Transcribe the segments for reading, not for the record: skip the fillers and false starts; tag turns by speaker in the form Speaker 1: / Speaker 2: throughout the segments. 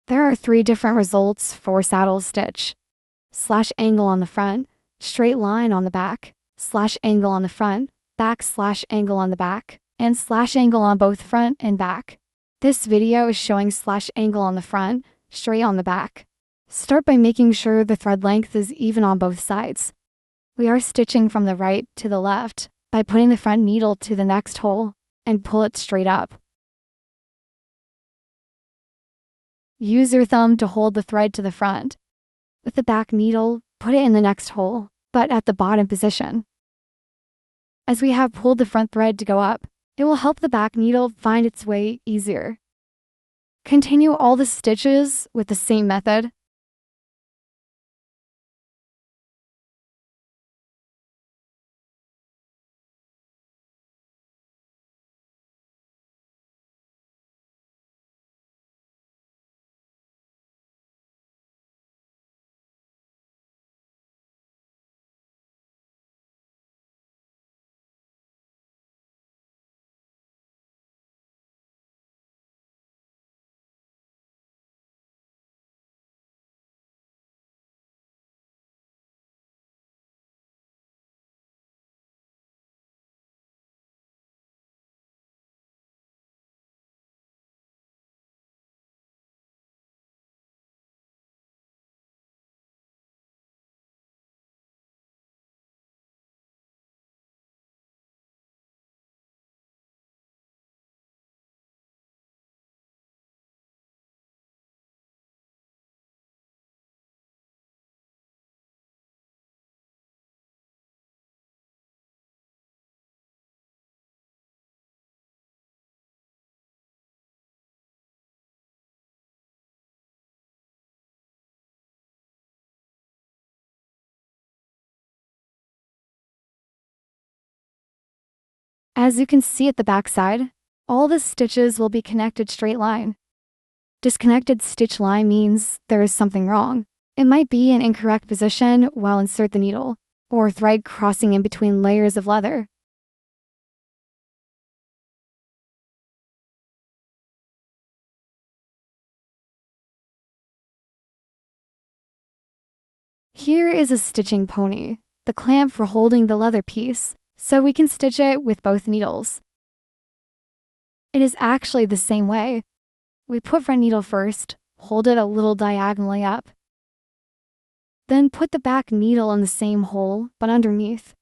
Speaker 1: There are 3 different results for saddle stitch: slash angle on the front, straight line on the back, slash angle on the front, back slash angle on the back, and slash angle on both front and back. This video is showing slash angle on the front, straight on the back. Start by making sure the thread length is even on both sides. We are stitching from the right to the left by putting the front needle to the next hole and pull it straight up. Use your thumb to hold the thread to the front. With the back needle, put it in the next hole, but at the bottom position. As we have pulled the front thread to go up, it will help the back needle find its way easier. Continue all the stitches with the same method. As you can see at the back side, all the stitches will be connected straight line. Disconnected stitch line means there is something wrong. It might be an incorrect position while insert the needle, or thread crossing in between layers of leather. Here is a stitching pony, the clamp for holding the leather piece, so we can stitch it with both needles. It is actually the same way. We put front needle first, hold it a little diagonally up. Then put the back needle in the same hole, but underneath.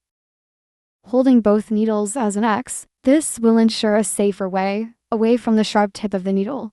Speaker 1: Holding both needles as an X, this will ensure a safer way, away from the sharp tip of the needle.